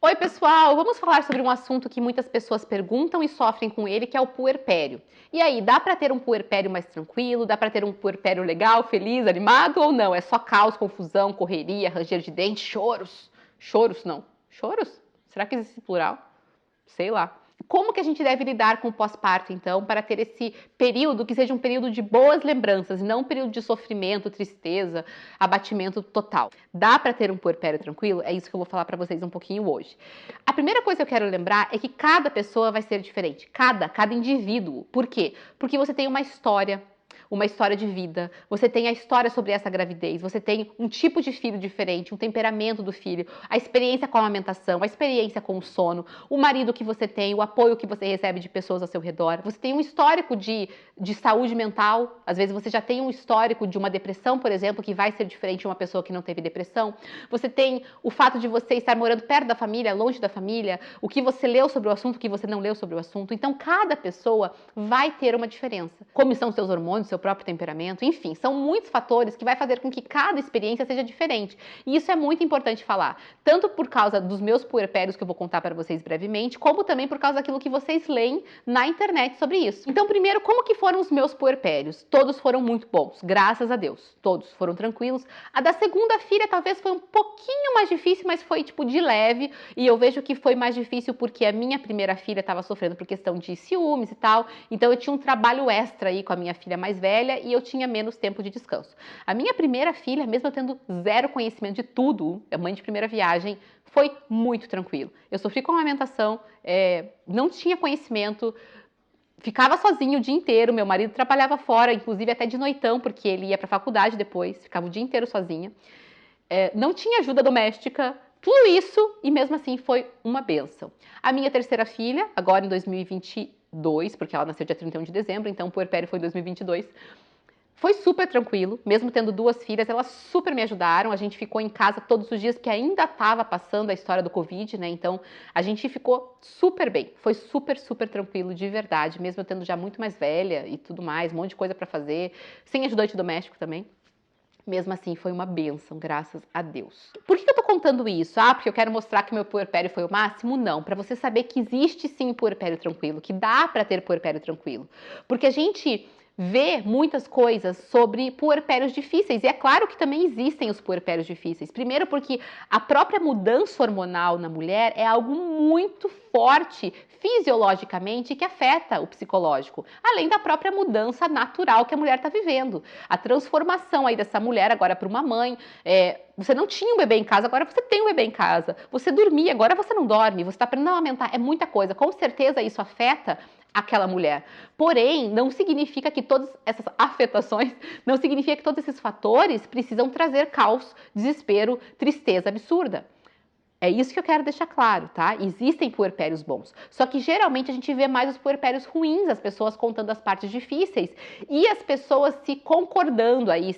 Oi, pessoal! Vamos falar sobre um assunto que muitas pessoas perguntam e sofrem com ele, que é o puerpério. E aí, dá para ter um puerpério mais tranquilo? Dá para ter um puerpério legal, feliz, animado ou não? É só caos, confusão, correria, ranger de dente, choros? Choros, não. Choros? Será que existe plural? Sei lá. Como que a gente deve lidar com o pós-parto, então, para ter esse período que seja um período de boas lembranças, e não um período de sofrimento, tristeza, abatimento total? Dá para ter um puerpério tranquilo? É isso que eu vou falar para vocês um pouquinho hoje. A primeira coisa que eu quero lembrar é que cada pessoa vai ser diferente, cada indivíduo. Por quê? Porque você tem uma história de vida, você tem a história sobre essa gravidez, você tem um tipo de filho diferente, um temperamento do filho, a experiência com a amamentação, a experiência com o sono, o marido que você tem, o apoio que você recebe de pessoas ao seu redor, você tem um histórico de saúde mental, às vezes você já tem um histórico de uma depressão, por exemplo, que vai ser diferente de uma pessoa que não teve depressão, você tem o fato de você estar morando perto da família, longe da família, o que você leu sobre o assunto, o que você não leu sobre o assunto, então cada pessoa vai ter uma diferença. Como estão os seus hormônios, seu próprio temperamento, enfim, são muitos fatores que vai fazer com que cada experiência seja diferente. E isso é muito importante falar, tanto por causa dos meus puerpérios que eu vou contar para vocês brevemente, como também por causa daquilo que vocês leem na internet sobre isso. Então, primeiro, como que foram os meus puerpérios? Todos foram muito bons, graças a Deus. Todos foram tranquilos. A da segunda filha talvez foi um pouquinho mais difícil, mas foi tipo de leve, e eu vejo que foi mais difícil porque a minha primeira filha estava sofrendo por questão de ciúmes e tal, então eu tinha um trabalho extra aí com a minha filha mais velha e eu tinha menos tempo de descanso. A minha primeira filha, mesmo eu tendo zero conhecimento de tudo, a mãe de primeira viagem, foi muito tranquilo. Eu sofri com a amamentação, não tinha conhecimento, ficava sozinho o dia inteiro, meu marido trabalhava fora, inclusive até de noitão, porque ele ia para a faculdade depois, ficava o dia inteiro sozinha. Não tinha ajuda doméstica, tudo isso, e mesmo assim foi uma bênção. A minha terceira filha, agora em 2022, porque ela nasceu dia 31 de dezembro, então o puerpério foi em 2022, foi super tranquilo, mesmo tendo duas filhas, elas super me ajudaram, a gente ficou em casa todos os dias, porque ainda estava passando a história do Covid, né, então a gente ficou super bem, foi super, super tranquilo, de verdade, mesmo eu tendo já muito mais velha e tudo mais, um monte de coisa para fazer, sem ajudante doméstico também. Mesmo assim, foi uma bênção, graças a Deus. Por que eu tô contando isso? Ah, porque eu quero mostrar que meu puerpério foi o máximo? Não, para você saber que existe sim puerpério tranquilo, que dá para ter puerpério tranquilo. Porque a gente vê muitas coisas sobre puerpérios difíceis, e é claro que também existem os puerpérios difíceis. Primeiro porque a própria mudança hormonal na mulher é algo muito forte fisiologicamente que afeta o psicológico, além da própria mudança natural que a mulher está vivendo. A transformação aí dessa mulher agora para uma mãe, você não tinha um bebê em casa, agora você tem um bebê em casa. Você dormia, agora você não dorme, você está aprendendo a amamentar, é muita coisa. Com certeza isso afeta aquela mulher. Porém, não significa que todas essas afetações, não significa que todos esses fatores precisam trazer caos, desespero, tristeza absurda. É isso que eu quero deixar claro, tá? Existem puerpérios bons. Só que geralmente a gente vê mais os puerpérios ruins, as pessoas contando as partes difíceis e as pessoas se concordando aí,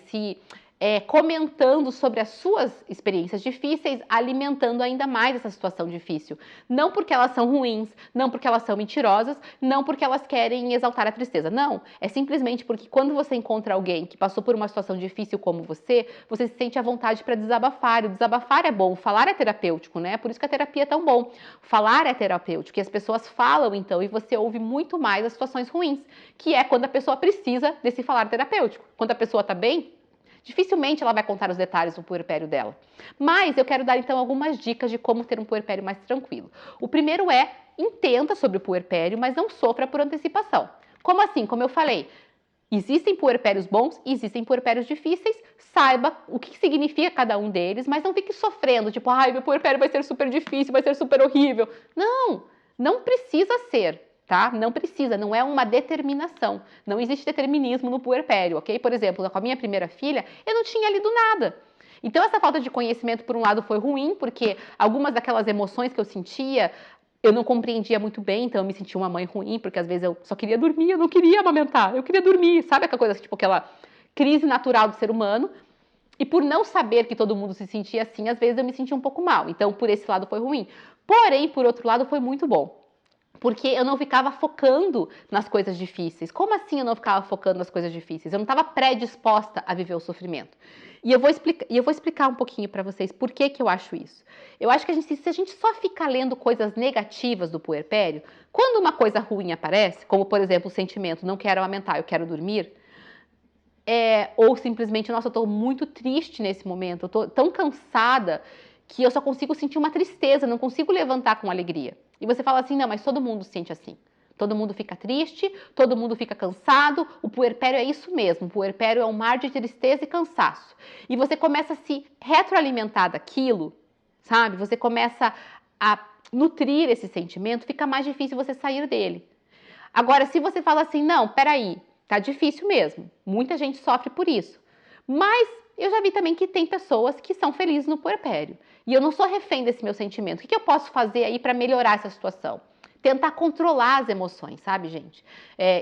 comentando sobre as suas experiências difíceis, alimentando ainda mais essa situação difícil. Não porque elas são ruins, não porque elas são mentirosas, não porque elas querem exaltar a tristeza. Não, é simplesmente porque quando você encontra alguém que passou por uma situação difícil como você se sente à vontade para desabafar. O desabafar é bom, falar é terapêutico, né? Por isso que a terapia é tão bom. Falar é terapêutico, e as pessoas falam então, e você ouve muito mais as situações ruins, que é quando a pessoa precisa desse falar terapêutico. Quando a pessoa tá bem, dificilmente ela vai contar os detalhes do puerpério dela. Mas eu quero dar então algumas dicas de como ter um puerpério mais tranquilo. O primeiro é, entenda sobre o puerpério, mas não sofra por antecipação. Como assim? Como eu falei, existem puerpérios bons e existem puerpérios difíceis, saiba o que significa cada um deles, mas não fique sofrendo, tipo, ai, meu puerpério vai ser super difícil, vai ser super horrível. Não, não precisa ser, tá? Não precisa, não é uma determinação. Não existe determinismo no puerpério, ok? Por exemplo, com a minha primeira filha, eu não tinha lido nada. Então essa falta de conhecimento, por um lado, foi ruim, porque algumas daquelas emoções que eu sentia, eu não compreendia muito bem, então eu me sentia uma mãe ruim, porque às vezes eu só queria dormir, eu não queria amamentar, eu queria dormir, sabe aquela coisa, tipo aquela crise natural do ser humano, e por não saber que todo mundo se sentia assim, às vezes eu me sentia um pouco mal, então por esse lado foi ruim. Porém, por outro lado, foi muito bom. Porque eu não ficava focando nas coisas difíceis. Como assim eu não ficava focando nas coisas difíceis? Eu não estava predisposta a viver o sofrimento. E eu vou explicar um pouquinho para vocês por que eu acho isso. Eu acho que se a gente só ficar lendo coisas negativas do puerpério, quando uma coisa ruim aparece, como por exemplo o sentimento não quero amamentar, eu quero dormir, ou simplesmente, nossa, eu estou muito triste nesse momento, eu estou tão cansada que eu só consigo sentir uma tristeza, não consigo levantar com alegria. E você fala assim, não, mas todo mundo sente assim. Todo mundo fica triste, todo mundo fica cansado, o puerpério é isso mesmo, o puerpério é um mar de tristeza e cansaço. E você começa a se retroalimentar daquilo, sabe? Você começa a nutrir esse sentimento, fica mais difícil você sair dele. Agora, se você fala assim, não, peraí, tá difícil mesmo, muita gente sofre por isso, mas eu já vi também que tem pessoas que são felizes no puerpério. E eu não sou refém desse meu sentimento. O que eu posso fazer aí para melhorar essa situação? Tentar controlar as emoções, sabe, gente?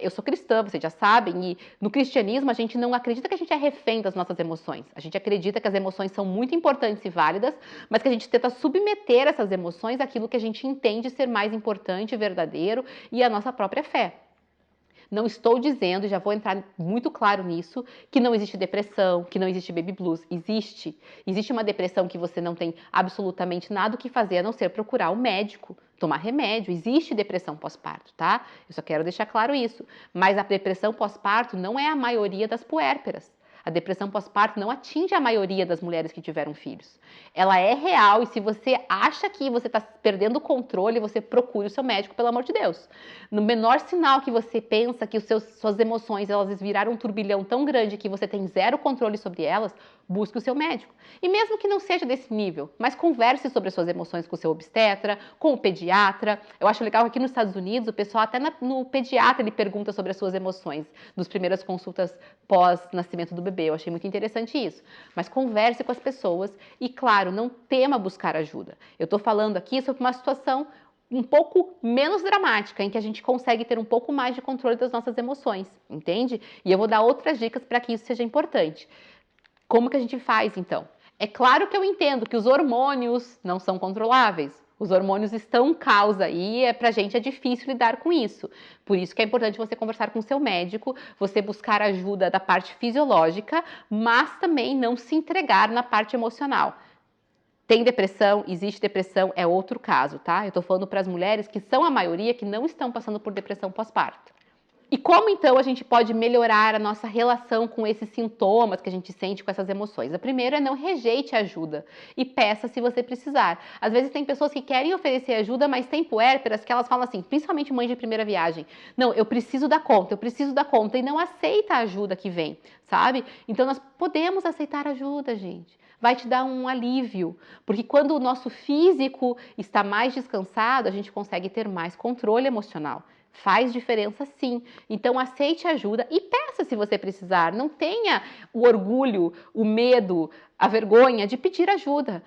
Eu sou cristã, vocês já sabem, e no cristianismo a gente não acredita que a gente é refém das nossas emoções. A gente acredita que as emoções são muito importantes e válidas, mas que a gente tenta submeter essas emoções àquilo que a gente entende ser mais importante, verdadeiro e a nossa própria fé. Não estou dizendo, já vou entrar muito claro nisso, que não existe depressão, que não existe baby blues. Existe. Existe uma depressão que você não tem absolutamente nada o que fazer a não ser procurar um médico, tomar remédio. Existe depressão pós-parto, tá? Eu só quero deixar claro isso. Mas a depressão pós-parto não é a maioria das puérperas. A depressão pós-parto não atinge a maioria das mulheres que tiveram filhos. Ela é real e se você acha que você está perdendo o controle, você procure o seu médico, pelo amor de Deus. No menor sinal que você pensa que suas emoções elas viraram um turbilhão tão grande que você tem zero controle sobre elas, busque o seu médico. E mesmo que não seja desse nível, mas converse sobre as suas emoções com o seu obstetra, com o pediatra. Eu acho legal que aqui nos Estados Unidos, o pessoal até no pediatra ele pergunta sobre as suas emoções, nas primeiras consultas pós-nascimento do bebê. Eu achei muito interessante isso. Mas converse com as pessoas e, claro, não tema buscar ajuda. Eu estou falando aqui sobre uma situação um pouco menos dramática, em que a gente consegue ter um pouco mais de controle das nossas emoções, entende? E eu vou dar outras dicas para que isso seja importante. Como que a gente faz, então? É claro que eu entendo que os hormônios não são controláveis. Os hormônios estão causa e pra gente é difícil lidar com isso. Por isso que é importante você conversar com o seu médico, você buscar ajuda da parte fisiológica, mas também não se entregar na parte emocional. Tem depressão, existe depressão, é outro caso, tá? Eu tô falando para as mulheres que são a maioria que não estão passando por depressão pós-parto. E como então a gente pode melhorar a nossa relação com esses sintomas que a gente sente com essas emoções? A primeira é não rejeite ajuda e peça se você precisar. Às vezes tem pessoas que querem oferecer ajuda, mas tem puérperas que elas falam assim, principalmente mães de primeira viagem, não, eu preciso dar conta e não aceita a ajuda que vem, sabe? Então nós podemos aceitar ajuda, gente. Vai te dar um alívio, porque quando o nosso físico está mais descansado, a gente consegue ter mais controle emocional. Faz diferença sim. Então aceite ajuda e peça se você precisar. Não tenha o orgulho, o medo, a vergonha de pedir ajuda.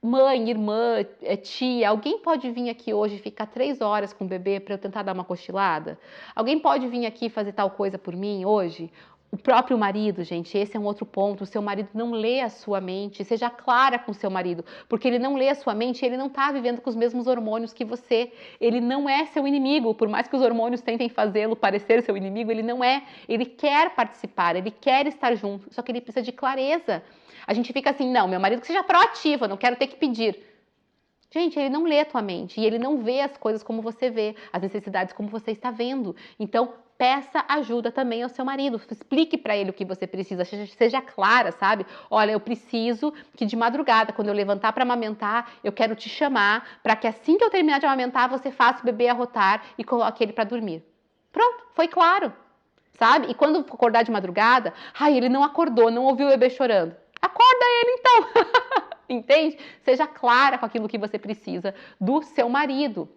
Mãe, irmã, tia, alguém pode vir aqui hoje e ficar 3 horas com o bebê para eu tentar dar uma cochilada? Alguém pode vir aqui fazer tal coisa por mim hoje? O próprio marido, gente, esse é um outro ponto. O seu marido não lê a sua mente. Seja clara com o seu marido, porque ele não lê a sua mente, ele não está vivendo com os mesmos hormônios que você. Ele não é seu inimigo, por mais que os hormônios tentem fazê-lo parecer seu inimigo, ele não é. Ele quer participar, ele quer estar junto, só que ele precisa de clareza. A gente fica assim, não, meu marido que seja proativo, eu não quero ter que pedir. Gente, ele não lê a tua mente e ele não vê as coisas como você vê, as necessidades como você está vendo. Então, peça ajuda também ao seu marido. Explique para ele o que você precisa, seja clara, sabe? Olha, eu preciso que de madrugada, quando eu levantar para amamentar, eu quero te chamar para que assim que eu terminar de amamentar, você faça o bebê arrotar e coloque ele para dormir. Pronto, foi claro, sabe? E quando acordar de madrugada, ai, ele não acordou, não ouviu o bebê chorando. Acorda ele então! Entende? Seja clara com aquilo que você precisa do seu marido.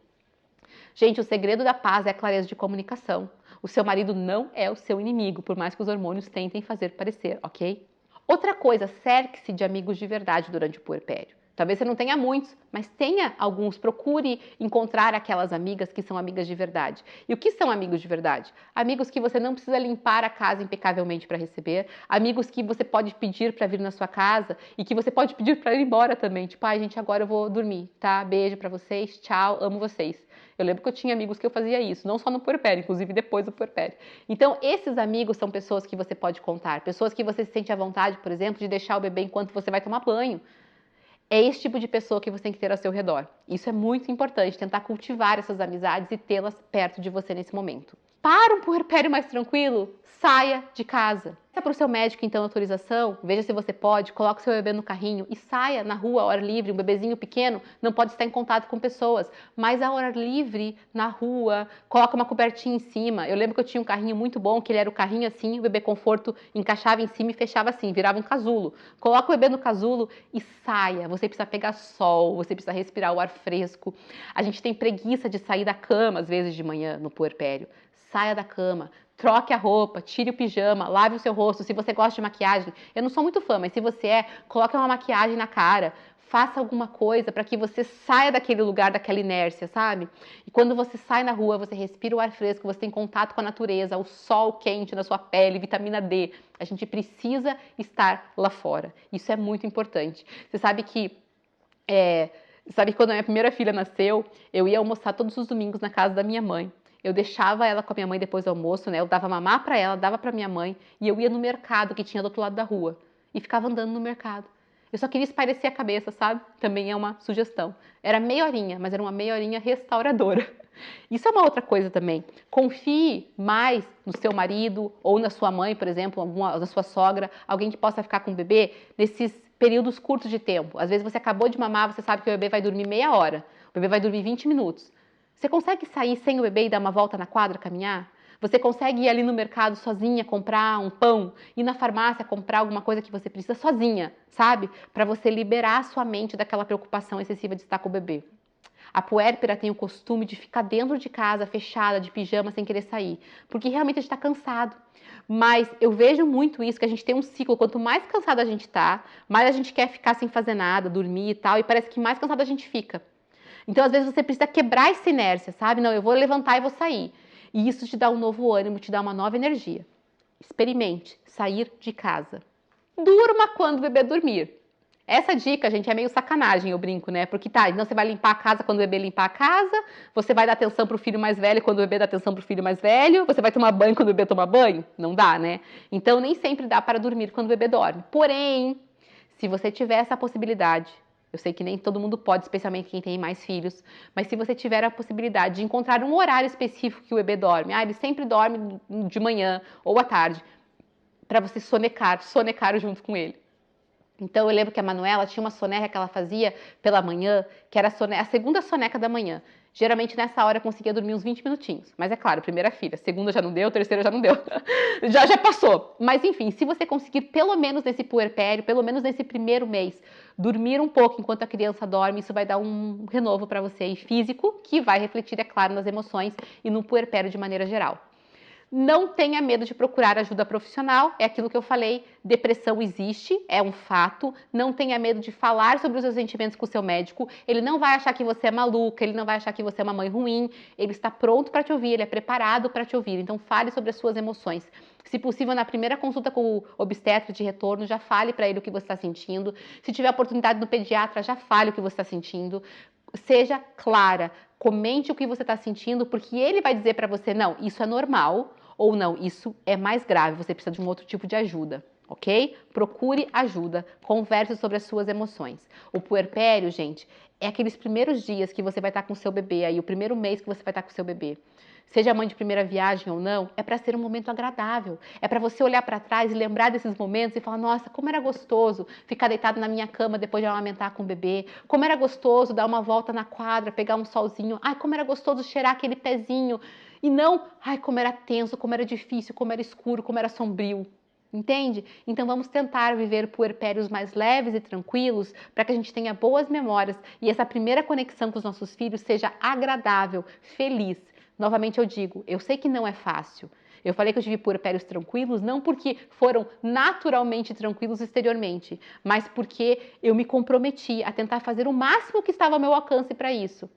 Gente, o segredo da paz é a clareza de comunicação. O seu marido não é o seu inimigo, por mais que os hormônios tentem fazer parecer, ok? Outra coisa, cerque-se de amigos de verdade durante o puerpério. Talvez você não tenha muitos, mas tenha alguns. Procure encontrar aquelas amigas que são amigas de verdade. E o que são amigos de verdade? Amigos que você não precisa limpar a casa impecavelmente para receber. Amigos que você pode pedir para vir na sua casa e que você pode pedir para ir embora também. Tipo, ai, gente, agora eu vou dormir, tá? Beijo para vocês, tchau, amo vocês. Eu lembro que eu tinha amigos que eu fazia isso, não só no puerpério, inclusive depois do puerpério. Então, esses amigos são pessoas que você pode contar. Pessoas que você se sente à vontade, por exemplo, de deixar o bebê enquanto você vai tomar banho. É esse tipo de pessoa que você tem que ter ao seu redor. Isso é muito importante, tentar cultivar essas amizades e tê-las perto de você nesse momento. Para um puerpério mais tranquilo, saia de casa. Peça para o seu médico, então, autorização, veja se você pode, coloque o seu bebê no carrinho e saia na rua ao ar livre. Um bebezinho pequeno não pode estar em contato com pessoas, mas ao ar livre, na rua, coloca uma cobertinha em cima. Eu lembro que eu tinha um carrinho muito bom, que ele era o carrinho assim, o bebê conforto encaixava em cima e fechava assim, virava um casulo. Coloca o bebê no casulo e saia. Você precisa pegar sol, você precisa respirar o ar fresco. A gente tem preguiça de sair da cama, às vezes de manhã, no puerpério. Saia da cama, troque a roupa, tire o pijama, lave o seu rosto. Se você gosta de maquiagem, eu não sou muito fã, mas se você coloque uma maquiagem na cara, faça alguma coisa para que você saia daquele lugar, daquela inércia, sabe? E quando você sai na rua, você respira o ar fresco, você tem contato com a natureza, o sol quente na sua pele, vitamina D. A gente precisa estar lá fora. Isso é muito importante. Você sabe que quando a minha primeira filha nasceu, eu ia almoçar todos os domingos na casa da minha mãe. Eu deixava ela com a minha mãe depois do almoço, né? Eu dava mamar para ela, dava para minha mãe e eu ia no mercado que tinha do outro lado da rua e ficava andando no mercado. Eu só queria espairecer a cabeça, sabe? Também é uma sugestão. Era meia horinha, mas era uma meia horinha restauradora. Isso é uma outra coisa também. Confie mais no seu marido ou na sua mãe, por exemplo, na sua sogra, alguém que possa ficar com o bebê nesses períodos curtos de tempo. Às vezes você acabou de mamar, você sabe que o bebê vai dormir meia hora, o bebê vai dormir 20 minutos. Você consegue sair sem o bebê e dar uma volta na quadra, caminhar? Você consegue ir ali no mercado sozinha, comprar um pão, ir na farmácia comprar alguma coisa que você precisa sozinha, sabe? Para você liberar a sua mente daquela preocupação excessiva de estar com o bebê. A puérpera tem o costume de ficar dentro de casa, fechada, de pijama, sem querer sair, porque realmente a gente está cansado. Mas eu vejo muito isso, que a gente tem um ciclo, quanto mais cansado a gente está, mais a gente quer ficar sem fazer nada, dormir e tal, e parece que mais cansado a gente fica. Então, às vezes, você precisa quebrar essa inércia, sabe? Não, eu vou levantar e vou sair. E isso te dá um novo ânimo, te dá uma nova energia. Experimente sair de casa. Durma quando o bebê dormir. Essa dica, gente, é meio sacanagem, eu brinco, né? Porque tá, então você vai limpar a casa quando o bebê limpar a casa, você vai dar atenção pro filho mais velho quando o bebê dá atenção pro filho mais velho, você vai tomar banho quando o bebê toma banho? Não dá, né? Então, nem sempre dá para dormir quando o bebê dorme. Porém, se você tiver essa possibilidade, eu sei que nem todo mundo pode, especialmente quem tem mais filhos, mas se você tiver a possibilidade de encontrar um horário específico que o bebê dorme, ele sempre dorme de manhã ou à tarde, para você sonecar junto com ele. Então eu lembro que a Manuela tinha uma soneca que ela fazia pela manhã, que era a segunda soneca da manhã. Geralmente nessa hora eu conseguia dormir uns 20 minutinhos. Mas é claro, primeira filha, segunda já não deu, terceira já não deu. já passou. Mas enfim, se você conseguir pelo menos nesse puerpério, pelo menos nesse primeiro mês, dormir um pouco enquanto a criança dorme, isso vai dar um renovo para você aí físico, que vai refletir, é claro, nas emoções e no puerpério de maneira geral. Não tenha medo de procurar ajuda profissional, é aquilo que eu falei, depressão existe, é um fato. Não tenha medo de falar sobre os seus sentimentos com o seu médico, ele não vai achar que você é maluca, ele não vai achar que você é uma mãe ruim, ele está pronto para te ouvir, ele é preparado para te ouvir, então fale sobre as suas emoções. Se possível, na primeira consulta com o obstetra de retorno, já fale para ele o que você está sentindo. Se tiver oportunidade no pediatra, já fale o que você está sentindo. Seja clara, comente o que você está sentindo, porque ele vai dizer para você, não, isso é normal, ou não, isso é mais grave, você precisa de um outro tipo de ajuda, ok? Procure ajuda, converse sobre as suas emoções. O puerpério, gente, é aqueles primeiros dias que você vai estar com o seu bebê, aí o primeiro mês que você vai estar com o seu bebê. Seja mãe de primeira viagem ou não, é para ser um momento agradável. É para você olhar para trás e lembrar desses momentos e falar, nossa, como era gostoso ficar deitado na minha cama depois de amamentar com o bebê. Como era gostoso dar uma volta na quadra, pegar um solzinho. Ai, como era gostoso cheirar aquele pezinho. E não, ai, como era tenso, como era difícil, como era escuro, como era sombrio. Entende? Então vamos tentar viver puerpérios mais leves e tranquilos para que a gente tenha boas memórias e essa primeira conexão com os nossos filhos seja agradável, feliz. Novamente eu digo, eu sei que não é fácil. Eu falei que eu tive puerpérios tranquilos não porque foram naturalmente tranquilos exteriormente, mas porque eu me comprometi a tentar fazer o máximo que estava ao meu alcance para isso.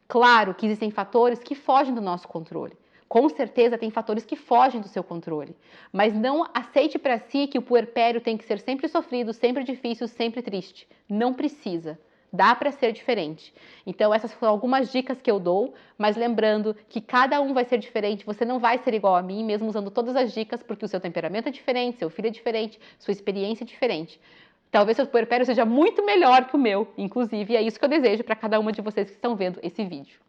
Claro que existem fatores que fogem do nosso controle. Com certeza tem fatores que fogem do seu controle. Mas não aceite para si que o puerpério tem que ser sempre sofrido, sempre difícil, sempre triste. Não precisa. Dá para ser diferente. Então essas foram algumas dicas que eu dou, mas lembrando que cada um vai ser diferente, você não vai ser igual a mim, mesmo usando todas as dicas, porque o seu temperamento é diferente, seu filho é diferente, sua experiência é diferente. Talvez seu puerpério seja muito melhor que o meu, inclusive, e é isso que eu desejo para cada uma de vocês que estão vendo esse vídeo.